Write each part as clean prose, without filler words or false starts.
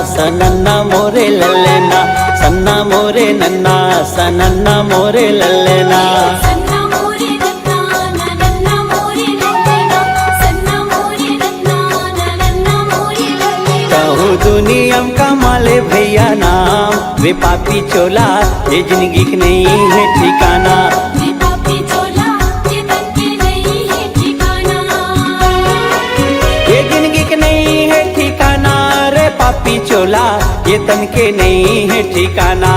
सनन्ना मोरे लल्लेना, सन्ना मोरे नन्ना सनन्ना मोरे लल्लेना। सन्ना मोरे नन्ना नन्ना मोरे लल्लेना, सन्ना मोरे नन्ना नन्ना मोरे लल्लेना। कहूँ दुनिया में कमाले भैया नाम, वे पापी चोला ये जिंदगी की नहीं है ठिकाना। वे पापी चोला ये तन के नहीं है ठिकाना, ये जिंदगी की नहीं है ठिकाना रे पापी चोला ये तन के नहीं है ठिकाना।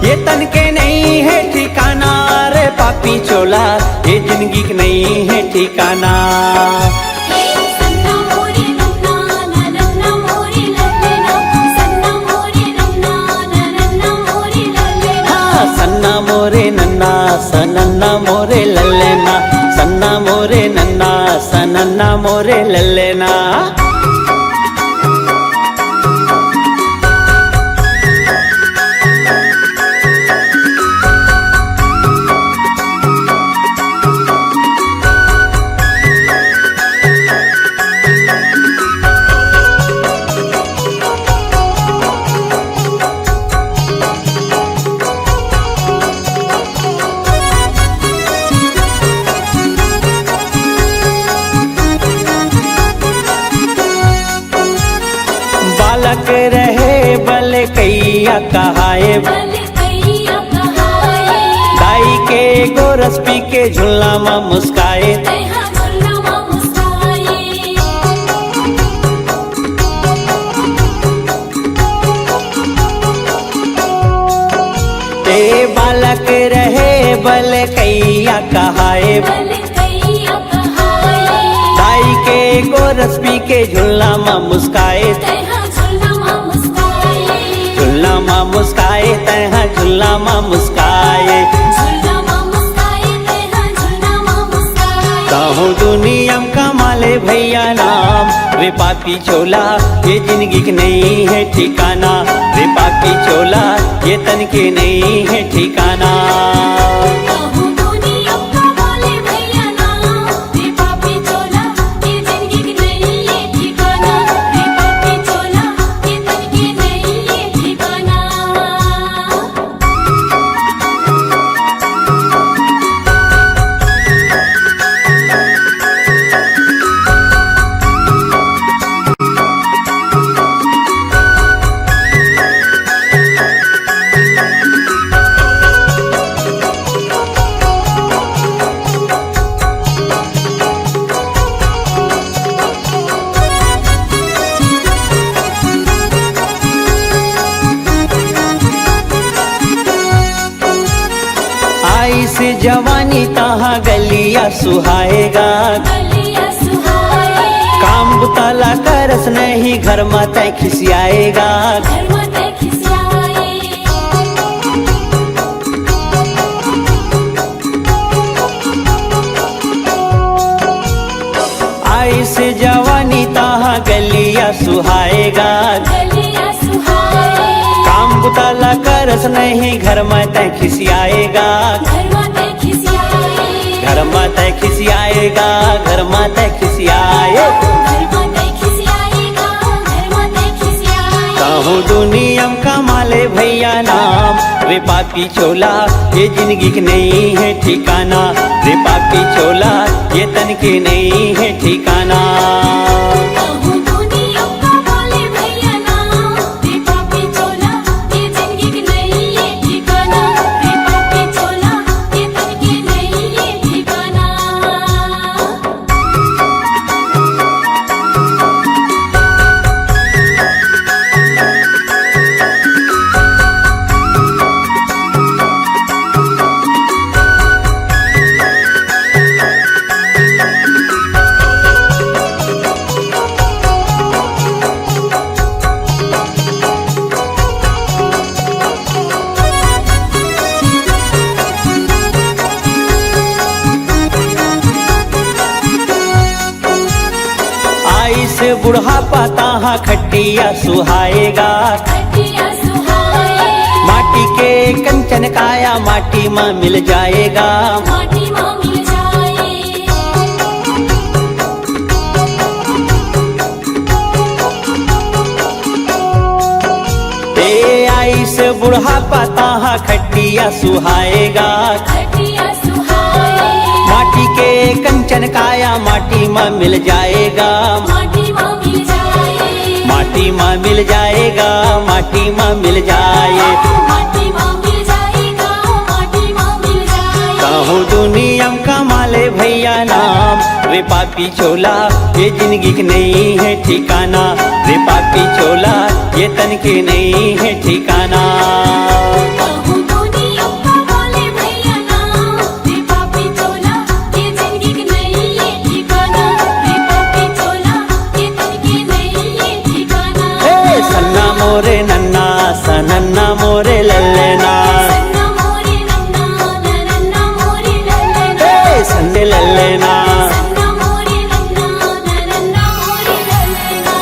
ये तन के नहीं है ठिकाना रे पापी चोला ये जिंदगी की नहीं है ठिकाना। सन्ना मोरे नन्ना नन्ना मोरे लल्लेना, सन्ना मोरे नन्ना नन्ना मोरे लल्लेना। हाँ, सन्ना मोरे नन्ना सनन्ना मोरे लल्लेना, सन्ना मोरे नन्ना सनन्ना मोरे लल्लेना। बालक रहे बल कैया कहाए, बल कैया कहाए। दाई के गोरस पी के झुल्ला माँ मुस्काए। तैहा झुल्ला माँ मुस्काए। ते बालक रहे बल कैया कहाए, बल कैया कहाए। दाई के गोरस पी के झुल्ला माँ मुस्काए। तैहा झुल्ला माँ मुस्काए। झुल्ला माँ मुस्काए तैहा झुल्ला माँ मुस्काए। झुल्ला माँ मुस्काए, तैहा झुल्ला माँ मुस्काए। कहूँ दुनिया में कमाले भैया नाम, वे पापी चोला ये जिंदगी की नहीं है ठिकाना। वे पापी चोला ये तन के नहीं है ठिकाना। कहूँ दुनिया का वाले भैया नाम, वे पापी चोला ये जिंदगी की नहीं है ठिकाना। वे पापी चोला ये तन के नहीं है ठिकाना। आई से जवानी तहाँ गलिया सुहाएगा, गलिया सुहाए। काम बुताला करस नहीं घर माता खिसियाएगा। घर माते खिसियाए। आई से जवानी तहाँ गलिया सुहाएगा, गलिया सुहाए। काम बुताला करस नहीं घर माता खिसियाएगा। घर माते खिसियाए। घर माता खिसियाएगा, घर माता खिसियाए। घर माते खिसियाएगा, घर माते खिसियाए। कहूँ दुनिया में कमाले भैया नाम, वे पापी चोला ये जिंदगी की नहीं है ठिकाना। वे पापी चोला ये तन के नहीं है ठिकाना। कहूँ दुनिया का वाले भैया नाम, वे पापी चोला ये जिंदगी की नहीं है ठिकाना। वे पापी चोला ये तन के नहीं है ठिकाना। से बुढ़ापा ताहा खटिया सुहाएगा। खटिया सुहाए। माटी के कंचन काया माटी में मिल जाएगा। माटी माँ मिल जाए। बुढ़ापा खटिया सुहाएगा। खटिया सुहाए माटी के कंचन काया माटी में मिल जाएगा। माटी माँ मिल जाए माटी में मिल जाएगा, माटी में मिल जाए। माटी माँ मिल जाएगा, माटी माँ मिल जाए। कहूँ दुनिया में कमाले भैया नाम, रे पापी चोला ये जिंदगी की नहीं है ठिकाना। रे पापी चोला ये तन के नहीं है ठिकाना। कहूँ दुनिया का बोले भैया नाम, रे पापी चोला ये जिंदगी की नहीं है ठिकाना। रे पापी चोला ये जिंदगी नहीं है ठिकाना। ए सन्ना मोरे नन्ना सनन्ना मोरे लल्लेना। सन्ना मोरे नन्ना नन्ना मोरे लल्लेना। ए संडे लल्लेना। सन्ना मोरे नन्ना नन्ना मोरे लल्लेना।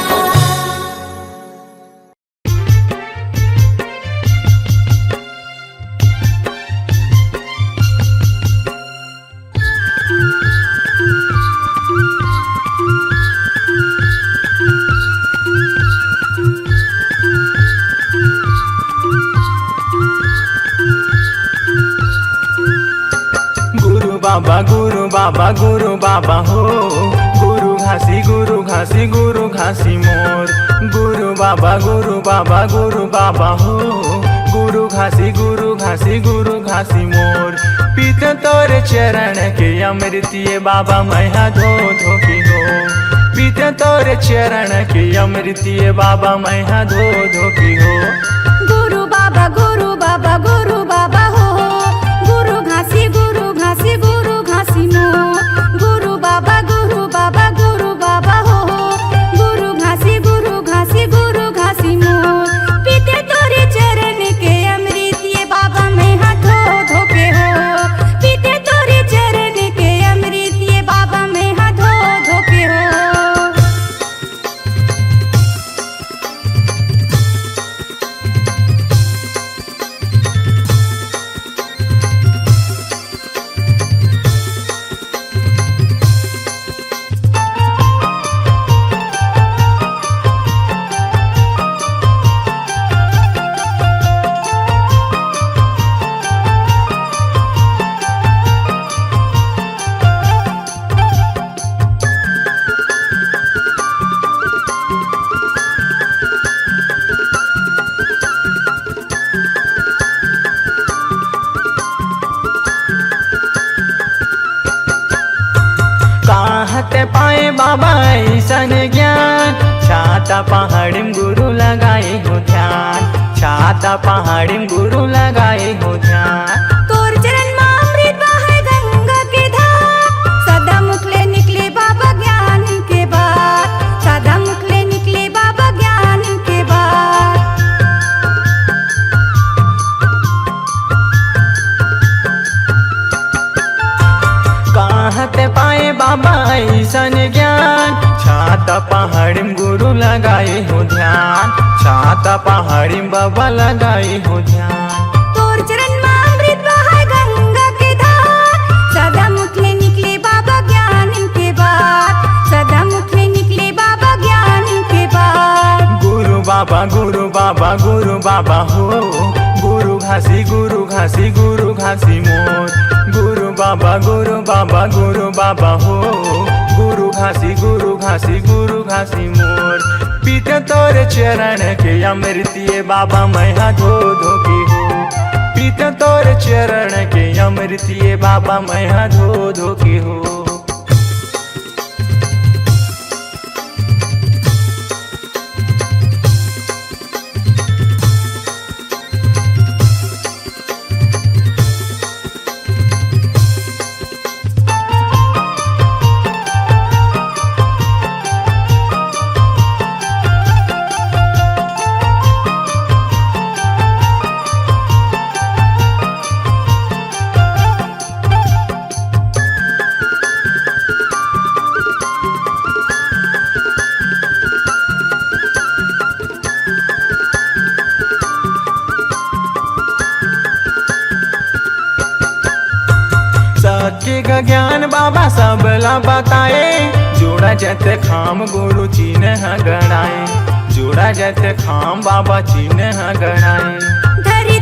गुरु बाबा गुरु बाबा गुरु बाबा हो, गुरु घासी गुरु घासी गुरु घासी मोर। गुरु बाबा गुरु बाबा गुरु बाबा हो, गुरु घासी गुरु घासी गुरु घासी मोर। पीत तोरे चरण के अमृतिये बाबा मैहा धो धो की हो। पीत तोरे चरण के अमृतिये बाबा मैहा धो धो की हो। गुरु बाबा गुरु बाबा गुरु बाबा हो, गुरु घासी गुरु घासी गुरु घासी मो। गुरु बाबा गुरु बाबा गुरु बाबा हो, गुरु घासी गुरु घासी गुरु घासी मो। पीते तोरे चरण के अमृत ये बाबा मैं हाथ धो धो के हो। पीते तोरे चरण के अमृत ये बाबा मैं हाथ धो धो के हो। कहते पाए बाबा ऐसन ज्ञान, छाता पहाड़िम गुरु लगाए हो ध्यान। छाता पहाड़िम गुरु लगाए हो ध्यान। तोर चरण में अमृत बहे गंगा के धार, सदा मुखले निकले बाबा ज्ञान के बात। सदा मुखले निकले बाबा ज्ञान के बात। कहते पाए बाबा ऐसन ज्ञान, छाता पहाड़िम गुरु लगाए हो ध्यान। छाता पहाड़िम बाबा लगाए हो ध्यान। तोर चरण में अमृत बहे गंगा के धार, सदा मुखले निकले बाबा ज्ञान के बात। सदा मुखले निकले बाबा ज्ञान के बात। गुरु बाबा गुरु बाबा गुरु बाबा हो, गुरु घासी गुरु घासी गुरु घासी मोर। गुरु बाबा गुरु बाबा गुरु बाबा हो, गुरु घासी गुरु घासी गुरु घासी मोर। पीते तोरे चरण के अमृतिये बाबा मैहा धो धो की हो। पीते तोरे चरण के अमृतिये बाबा मैहा धो धो की हो। का ज्ञान बाबा सबला बताए, जोड़ा जत खाम गुरु चिन्ह गणाए। जोड़ा जत खाम बाबा चिन्ह गणाए। धरी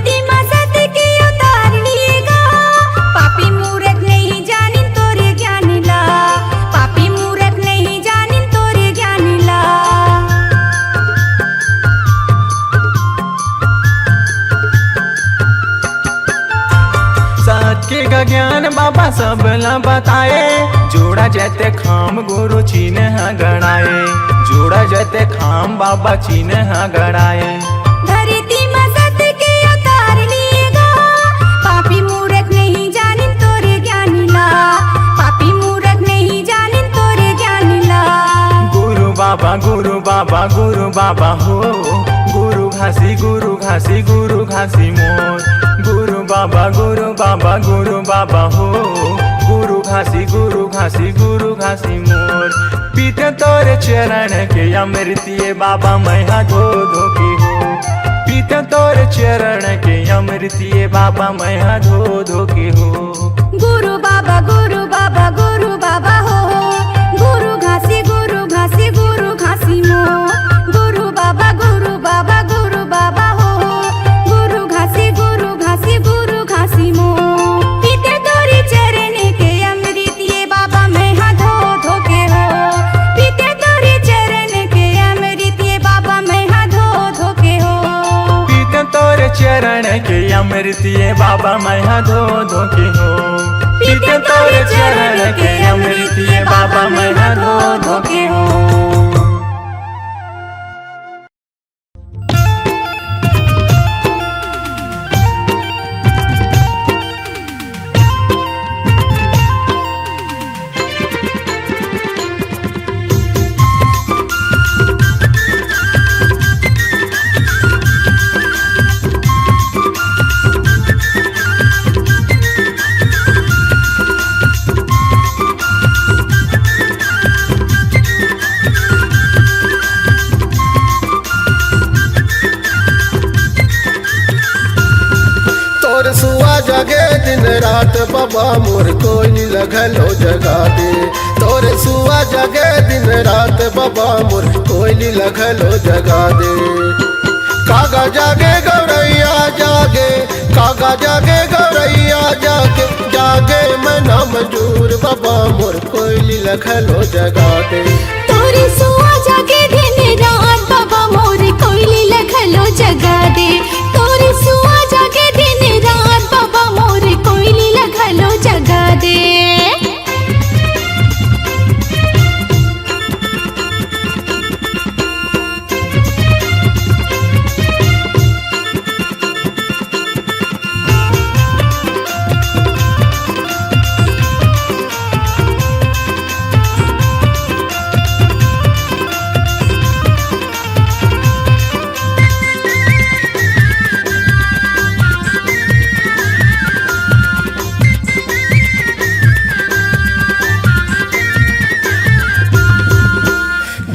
सब ला बताए जोड़ा जैते खाम गुरु चीन गड़ाए जोड़ा जैते खाम बाबा चीन गड़ाए धरती मसत के आकार लिएगा पापी मूर्ख नहीं जानिन तोरे ज्ञानीला पापी मूर्ख नहीं जानिन तोरे ज्ञानीला गुरु बाबा गुरु बाबा गुरु बाबा हो गुरु घासी गुरु घासी गुरु घासी मोर गुरु बाबा गुरु बाबा गुरु बाबा हो गुरु घासी गुरु घासी गुरु घासी मोर पीते तोरे चरण के अमृतिये बाबा मैं धो धो की हो पीते तोरे चरण के अमृतिये बाबा मैं धो धो की हो गुरु बाबा गुरु बाबा गुरु बाबा हो गुरु घासी गुरु घासी गुरु घासी मो गुरु बाबा गुरु बाबा गुरु बाबा हो गुरु घासी गुरु घासी गुरु घासी मो पीते तोरी चरण के अमृत ये बाबा मैं धो धो के हो पीते तोरी चरण के अमृत ये बाबा मैं धो धो के हो पीते तोरे चरण के अमृतिये बाबा मैं धो धो की हो पीते तोरे चरण के अमृतिये बाबा मैं धो धो की हो दिन रात बाबा मोर कोई लगलो जगा दे तोरे सुआ जगे दिन रात बाबा मोर कोई लगलो जगा दे कागा जागे गौरैया जागे कागा जागे गौरैया जागे जागे मैं ना मजूर बाबा मोर कोई लगलो जगा दे तोरे सुआ जागे दिन रात बाबा मोर कोयली लगलो जगा दे तोरे सुआ जागे दिन रात बाबा मोर कोयली लगलो जगा दे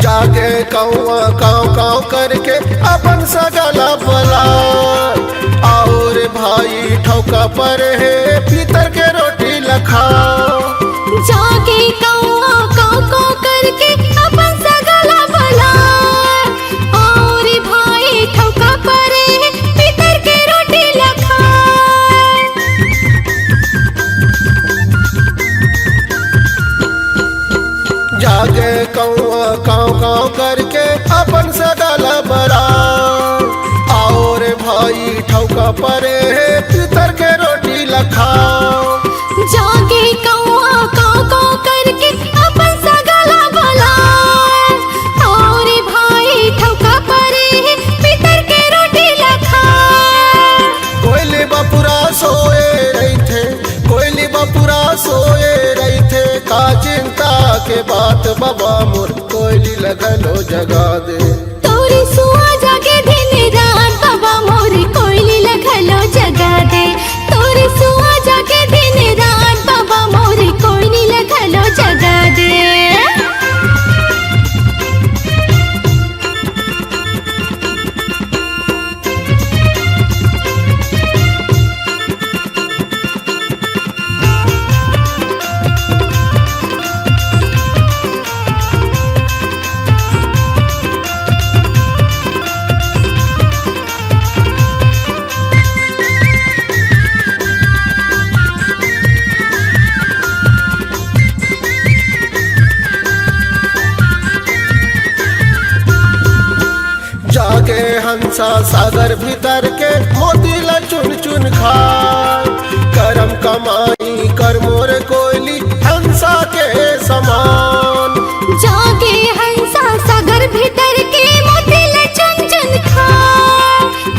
जागे कौआ काव काव करके अपन सगला बला और भाई ठौका पर है पीतर के रोटी लखा जागे कौआ काव काव करके अपन सगला भला और भाई ठौका परे पितर के रोटी लखा जागे कौआ काव काव करके अपन सगला बला और भाई ठौका पर है पीतर के रोटी लखा जागे कौआ काव काव करके अपन सगला भला और भाई ठौका परे पितर के रोटी लखा कोयली बपुरा सोए रही थे कोयली बपुरा सोए रही थे का चिंता के बात बाबा मोर कोयली लगलो जगा दे तोरी सुआ जागे दिन रात बाबा मोर कोयली लगलो जगा दे तोरी सुआ जागे दिन रात बाबा मोर कोयली लगलो जगा दे जागे हंसा सागर भीतर के मोती ला चुन चुन खा करम कमाई कर कर मोर कोयली हंसा के समान। जागे हंसा सागर भीतर के मोतिल चुन चुन खा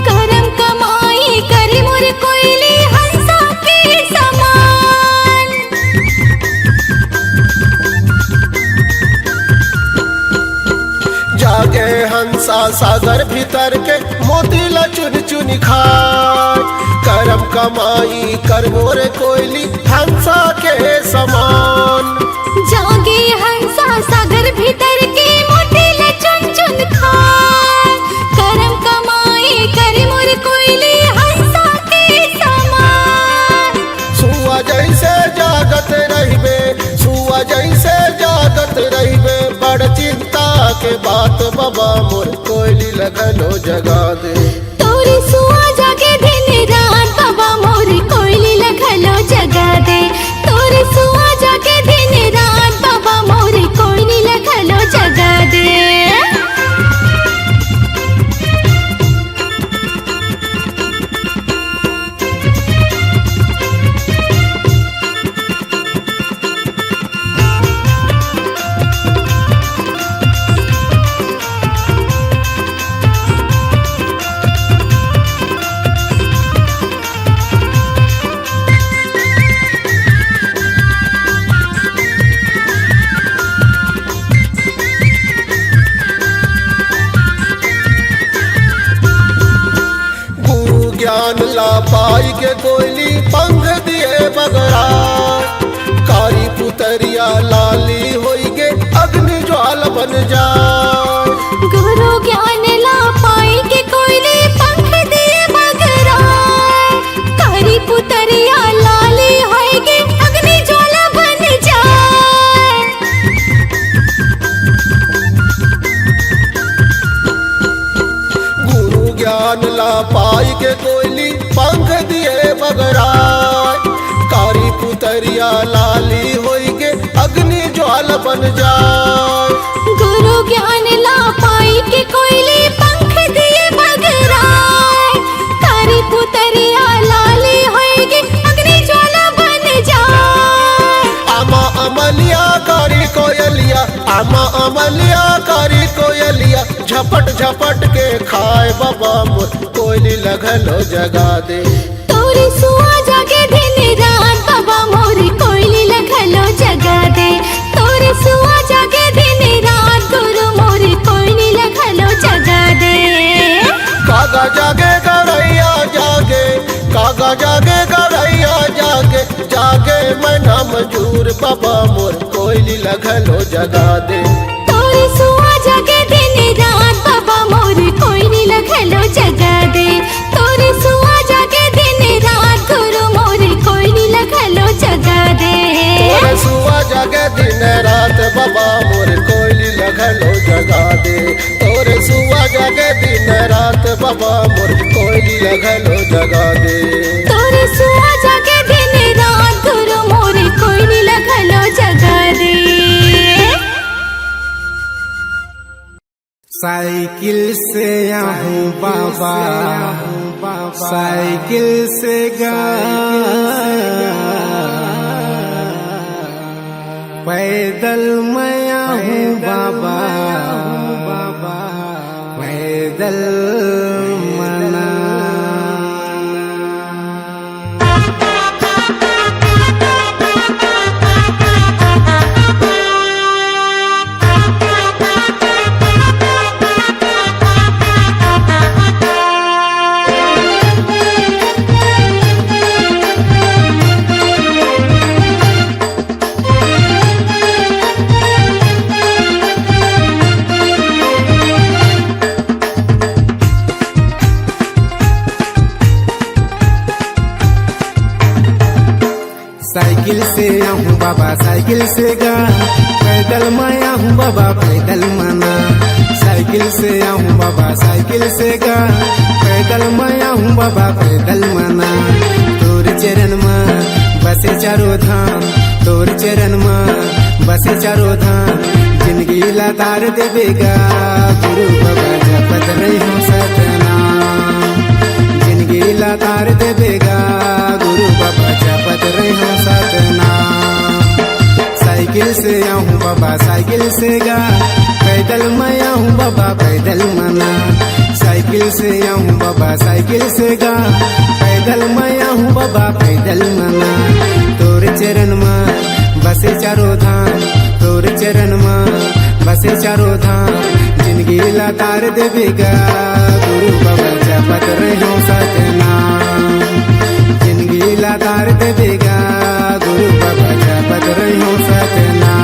करम कमाई करी मोर कोयली हंसा के समान। जागे हंसा सागर भीतर के मोतीला चुन चुन खाए करम कमाई कर मोर कोयली हंसा के समान। जागे हंसा सागर भीतर के मोतिल चुन चुन खा करम कमाई करी मोर कोयली हंसा के समान। सुआ जैसे जागत रहिबे, सुआ जैसे जागत रहिबे, बड़ चिंता के बात बाबा मोर कोयली लगलो जगा दे। तोरी सुआ जागे दिन रात बाबा मोर कोयली लगलो जगा दे। तोरी सुआ जागे दिन रात बाबा मोर कोयली लगलो जगा दे। गुरु ज्ञान ला पाई के कोयली पंख दिए बगरा, कारी पुतरिया लाली होई गे अग्नि ज्वाल बन जाए। गुरु ज्ञान ला पाई के कोयली पंख दिए बगरा, कारी पुतरिया लाली होएगे अग्नि ज्वाला बन जाए। गुरु ज्ञान ला पाई के कोयली पंख दिए बगरा, कारी पुतरिया लाली होई गे अग्नि ज्वाल बन जाए। गुरु ज्ञान ला पाई के कोयली पंख दिए बगरा, कारी पुतरिया लाली होएगी अग्नि ज्वाला बन जाए। आमा अमलिया कारी कोयलिया, आमा अमलिया कारी कोयलिया, झपट झपट के खाए बाबा मोर कोयली लगलो जगा दे। तोरी सुआ जागे दिन रात बाबा मोर कोयली लगलो जगा दे। तोरी सुआ जागे दिन रात गुरु मोर कोयली लगलो जगा दे। कागा जागे गौरैया जागे, कागा जागे गौरैया जागे, जागे मैं नाम जूर बाबा मोर कोयली लगलो जगा दे। तोरी सुआ जागे दिन रात बाबा मोर कोयली लगलो जगा दे। तोरी सुआ जागे दिन रात गुरु मोर कोयली लगलो जगा दे। तोरे सुआ जागे दिन रात बाबा मोर कोयली लगलो जगा दे। तोरे सुआ जागे दिन रात बाबा मोर कोयली लगलो जगा दे। तोरे सुआ जागे दिन रात गुरु मोर कोयली लगलो जगा दे। साइकिल से आहूँ बाबा, साइकिल से गा, पैदल मैं आहूँ बाबा, पैदल मना। साइकिल से आहूँ बाबा साइकिल से गा, पैदल मैं आहूँ बाबा पैदल मना। साइकिल से आहूँ बाबा साइकिल से गा, पैदल मैं आहूँ बाबा पैदल मना। तोर चरण में बसे चारों धाम, तोर चरण में बसे चारों धाम, जिंदगी लातार देवेगा गुरु बाबा जपत नहीं हो सतना। जिंदगी लातार देवेगा गुरु बाबा जपत जपत रहो सतनाम। साइकिल से आऊँ बाबा साइकिल से गा, पैदल मैं आऊँ बाबा पैदल मना। साइकिल से आऊँ बाबा साइकिल से गा, पैदल मैं आऊँ बाबा पैदल मना। तोर चरण में बसे चारों धाम, तोर चरण में बसे चारों धाम। जिंदगी लातार देवेगा गुरु बाबा जपत रहो सतनाम। जिंदगी लातार देवेगा गुरु बाबा जपत रहो सतनाम।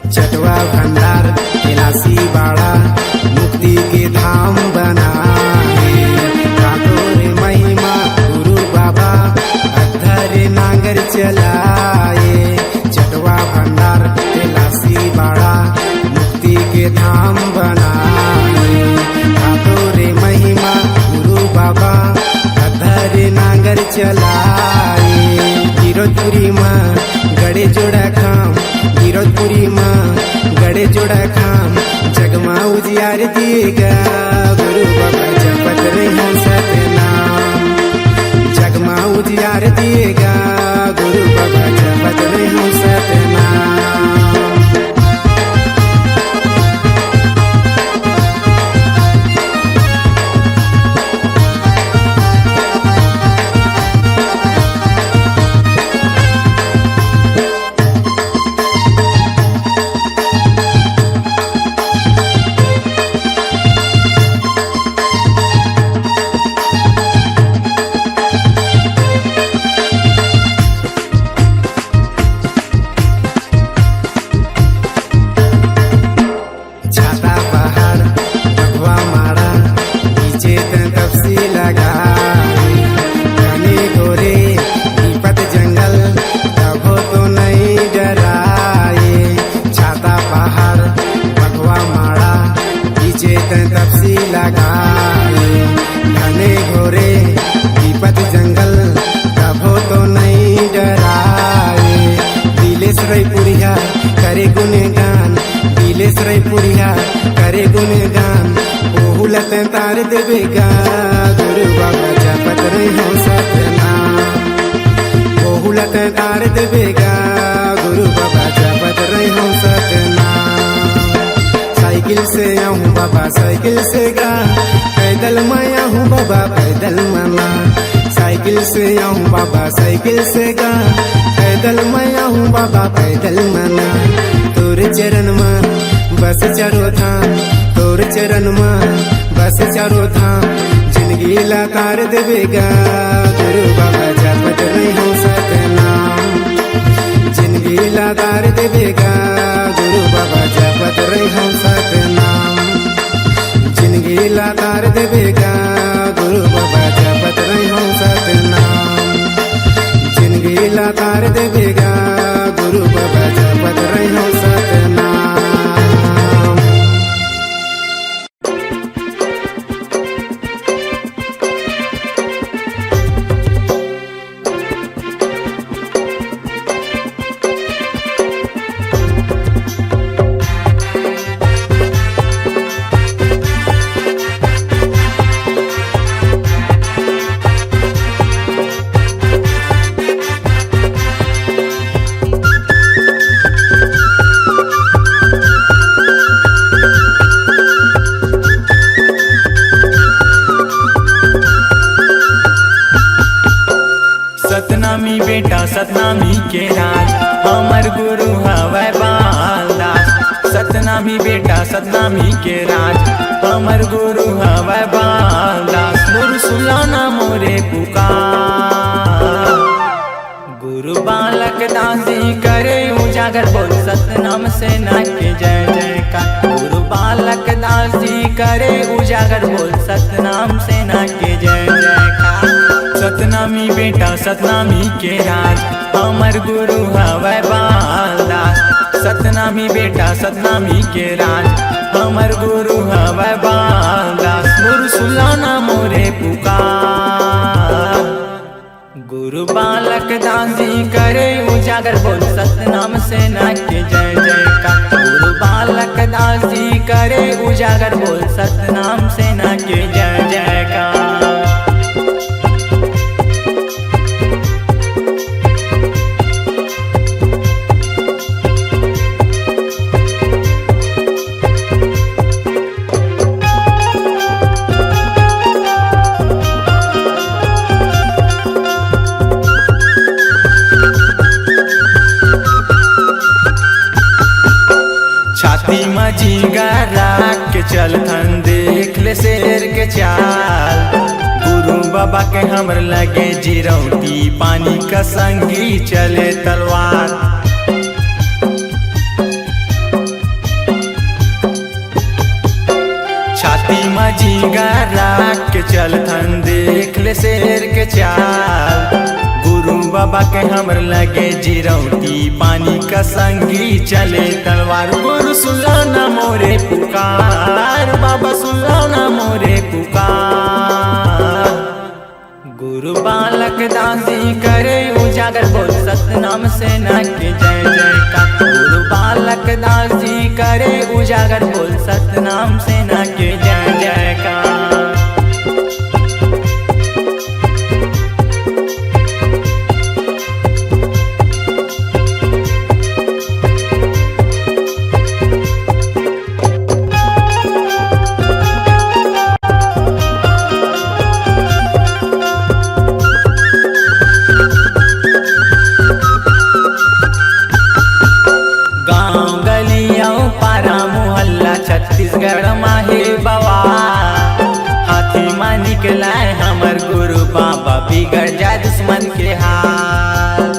चटवा भंडार कैलाशी बाड़ा मुक्ति के धाम बनाए। कातोर महिमा गुरु बाबा अधर नांगर चलाए। चटवा भंडार कैलाशी बाड़ा मुक्ति के धाम बनाए। कातोर महिमा गुरु बाबा अधर नांगर चलाए। गिरोधपुरी माँ गड़े जोड़ा खाम, गिरोधपुरी माँ गड़े जोड़ा खाम। जगमा उजियार दिएगा गुरु बाबा जपत रहो सतनाम। जगमा उजियार दिएगा गुरु बाबा जपत रहो सतनाम। छाता पहाड़ भगवा माड़ा नीचे तपसी लगाए। घने गोरे विपत जंगल कभो तो नहीं डराए। छाता पहाड़ भगवा माड़ा नीचे तपसी लगाए। घने गोरे विपत जंगल कभो तो नहीं डराए। दिलेश रैपुरिया करे गुणगान, दिलेश रैपुरिया करे गुणगान। बहुलत तार देवेगा गुरु बाबा जपत रहो सतनाम। बहुलत तार देवेगा गुरु बाबा जपत रहो सतनाम। साइकिल से आऊँ बाबा साइकिल से गा, पैदल मैं आऊँ बाबा पैदल मना। साइकिल से आऊँ बाबा साइकिल से गा, पैदल मैं आऊँ बाबा पैदल मना। तोर चरण में बस चारों धाम, तोर चरण में बस चारों धाम। जिंदगी लातार देवेगा गुरु बाबा जपत रहो सतनाम। जिंदगी लातार देवेगा गुरु बाबा जपत रहो सतनाम। जिंदगी लातार देवेगा गुरु बाबा जपत रहो सतनाम। जिंदगी लातार देवेगा गुरु बाबा जपत रहो सतनाम। सतनामी बेटा सतनामी के राज, हमर गुरु हवै बालदास। सतनामी बेटा सतनामी के राज, हमर गुरु हवै बालदास। गुरु सुलाना मोरे पुकार, गुरु बालक दासी करे उजागर। बोल सतनाम सेना के जय जयकार। गुरु बालक दासी करे उजागर। बोल सतनाम सेना के जय जयकार। सतनामी बेटा सतनामी के राज हमर गुरु हवै बालदास। सतनामी बेटा सतनामी के राज हमर गुरु हवै बालदास। गुरु सुलाना मोरे पुकार, गुरु बालक दासी करे उजागर बोल सतनाम सेना के जय जयकार। गुरु बालक दासी करे उजागर बोल सतनाम सेना के जय जयकार। छाती मजीगर राख के चलथन देख ले शेर के चाल। गुरु बाबा के हमर लगे जिरौती पानी का संगी चले तलवार। छाती मजीगर राख के चलथन देख ले शेर के चाल। गुरु बाबा के हमर लगे जिरौती पानी का संगी चले तलवार। गुरु सुलाना मोरे पुकार, बाबा सुलाना मोरे पुकार। गुरु बालक दासी करे उजागर बोल सतनाम सेना के जय जयकार। गुरु बालक दासी करे उजागर बोल सतनाम सेना के जय जयकार। छत्तीसगढ़ माहे बाबा हाथी मां निकलाए हमर गुरु बाबा बिगड़ जाए दुश्मन के हाल।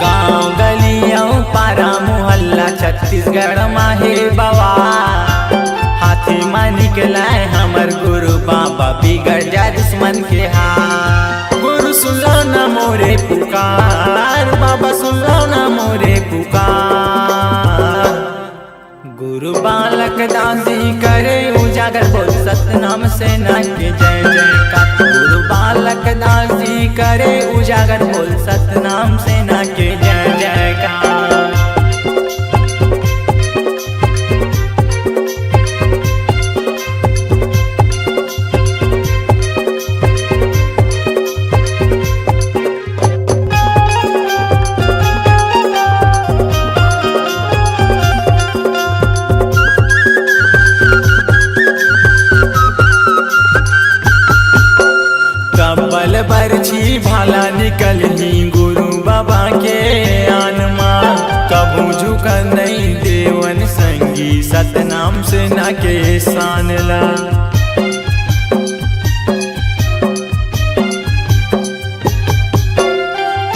गांव गलियों पारा मोहल्ला छत्तीसगढ़ माहे बाबा हाथी मां निकलाए हमर गुरु बाबा बिगड़ जाए दुश्मन के हाल। गुरु सुलाना मोरे पुकार, बाबा सुलाना मोरे पुकार। गुरु बालक दासी करे उजागर बोल सतनाम सेना के जय जयकार। गुरु बालक दासी करे उजागर बोल सतनाम सेना के जय जयकार। कब्बल बरछी भाला निकलही गुरु बाबा के आनमा। कबू झुक नहीं देवन संगी सतनाम सेना के सानला।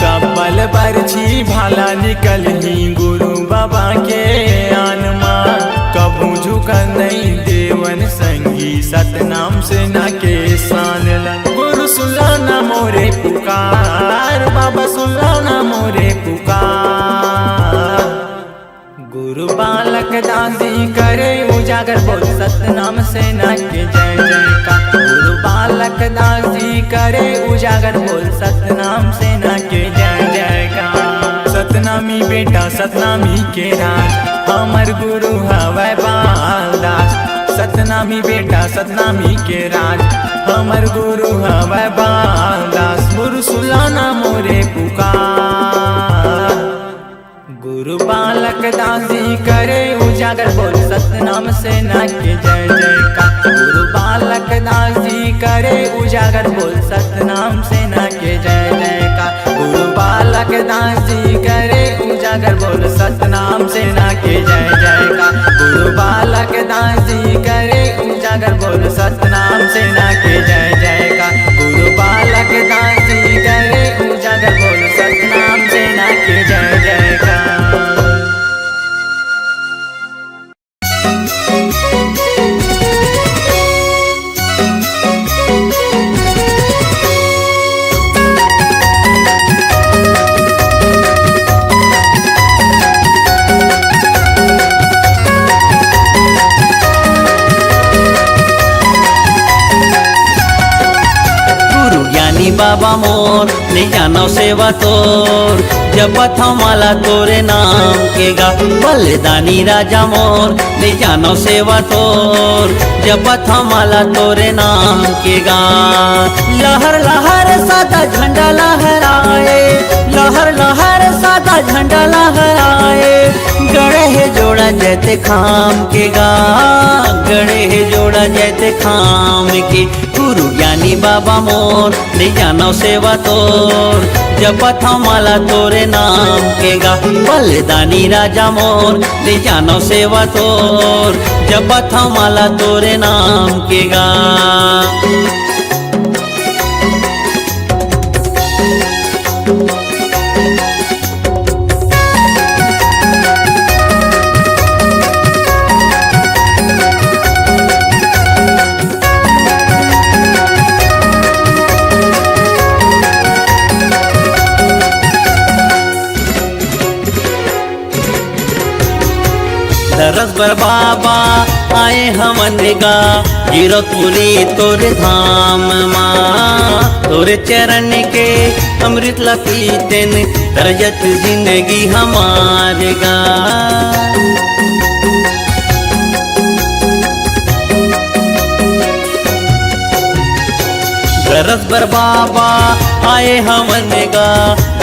कब्बल बरछी भाला निकलही गुरु बाबा के आनमा। कबू झुक नहीं देवन संगी सतनाम सेना के सानला। गुरु सुलाना मोरे पुकार, बाबा सुलाना मोरे पुकार। गुरु बालक दासी करे उजागर बोल सतनाम सेना के जय जयकार। गुरु बालक दासी करे उजागर बोल सतनाम सेना के जय जयकार। सतनामी बेटा सतनामी के राज हमर गुरु हवै बालदास। सतनामी बेटा सतनामी के राज हमर गुरु हवै बालदास। गुरु सुलाना मोरे पुकार, गुरु बालक दासी करे उजागर बोल सतनाम सेना के जय जयकार। गुरु बालक दासी करे उजागर बोल सतनाम सेना के जय जयकार। गुरु बालक दासी करे उजागर बोल सतनाम सेना के जय जयकार। गुरु बालक दासी करे उजागर बोल सतनाम सेना के जय जयकार। गुरु बालक दासी करे उजागर बोल सतनाम सेना के जय जयकार। ज्ञानी बाबा मोर ले जानो सेवा तोर जपत हमाला तोरे नाम के गा बलिदानी राजा मोर ले जानो सेवा तोर जपत हमाला तोरे नाम के गा लहर लहर सादा झंडा लहराए लहर लहर सादा झंडा लहराए गड़े है जोड़ा जैते खाम के गा गड़े है जोड़ा जैते खाम के गुरु ज्ञानी बाबा मोर ले जानो सेवा तोर जपत हमाला तोरे नाम के गा बलिदानी राजा मोर ले जानो सेवा तोर जपत हमाला तोरे नाम के गा दरस बर बाबा आए हमन गा जीरतपुरी तोरे धाम माँ तोरे चरण के अमृत ला पीतेन तरजत जिंदगी हमार गा दरस बर बाबा आए हमन गा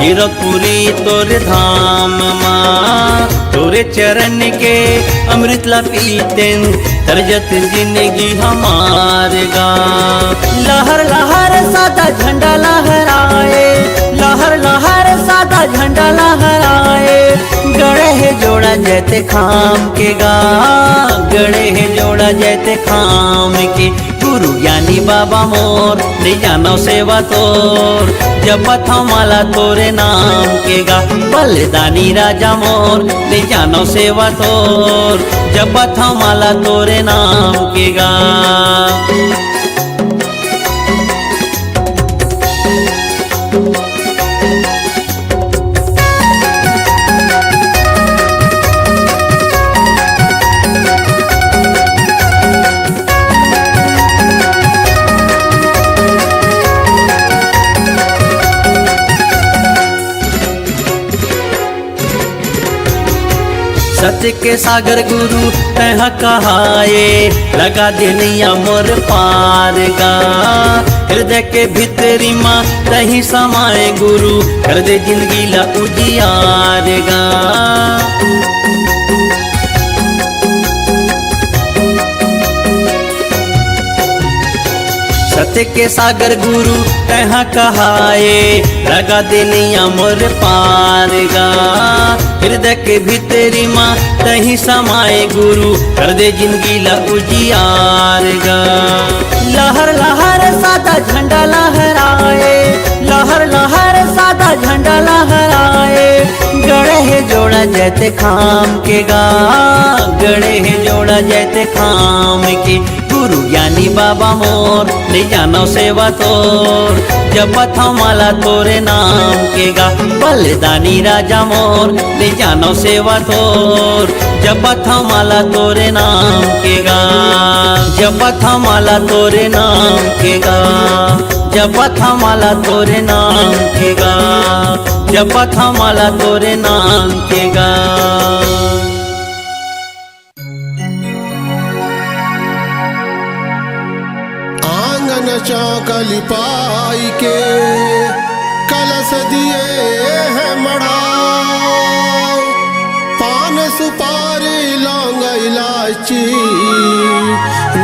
जीरतपुरी तोरे धाम माँ तोरे चरण के अमृत ला पीतेन तरजत जिंदगी हमार गा लहर लहर सादा झंडा लहराए लहर लहर सादा झंडा लहराए गड़े है जोड़ा जैते खाम के गा गड़े है जोड़ा जैते खाम के गुरु ज्ञानी बाबा मोर ले जानो सेवा तोर जपत हमाला तोरे नाम के गा बलिदानी राजा मोर ले जानो सेवा तोर जपत हमाला तोरे नाम के गा सत्य के सागर गुरु तह कहाए लगा दे नैया मोर पार गा हृदय के भीतरी माँ तही समाए गुरु कर दे जिंदगी ला उजियार गा सत्य के सागर गुरु तह कहाए लगा दे नैया मोर पार गा हृदय के भीतरी माँ तही समाए गुरु कर दे जिंदगी ला उजियार गा लहर लहर सादा झंडा लहराए लहर लहर सादा झंडा लहराए गड़े है जोड़ा जैते खाम के गा गड़े है जोड़ा जैते खाम के गुरु ज्ञानी बाबा मोर ले जानो सेवा तोर जपत हमाला तोरे नाम के गा बलिदानी राजा मोर ले जानो सेवा तोर जपत हमाला तोरे नाम के गा जपत हमाला तोरे नाम के गा जपत हमाला तोरे नाम के गा जपत हमाला तोरे नाम के गा चौकली पाई के कलश दिए है मढ़ाई पान सुपारी लौंग इलायची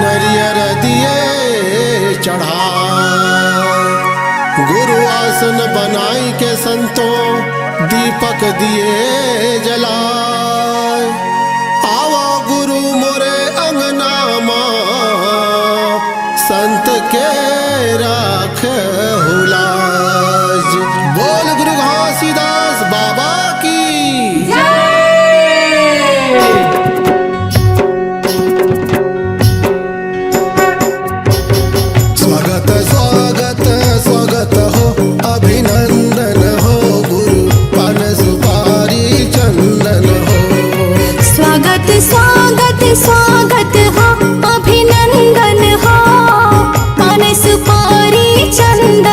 नरियर दिए चढ़ाई गुरु आसन बनाई के संतों दीपक दिए जलाए आवा गुरु मोरे अंगना संत के राख हुलाज बोल गुरु घासीदास बाबा की स्वागत स्वागत स्वागत हो अभिनंदन हो गुरु पान सुपारी चंदन हो स्वागत स्वागत स्वागत हो अभिनंदन हो पान सुपारी चंदन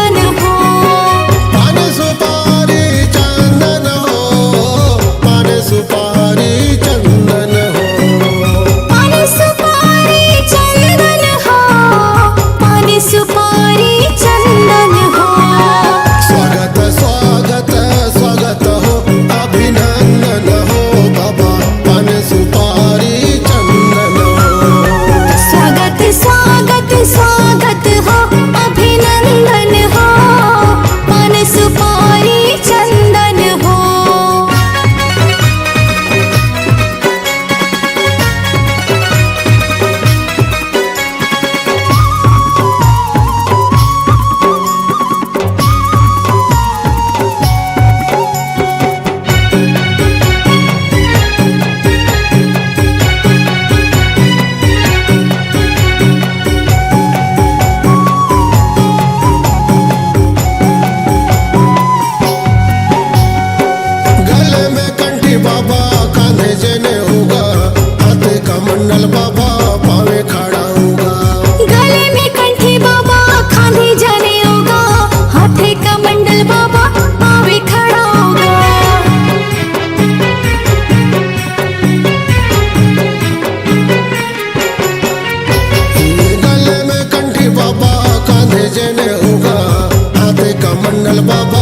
मैंने होगा हाथे का मंडल बाबा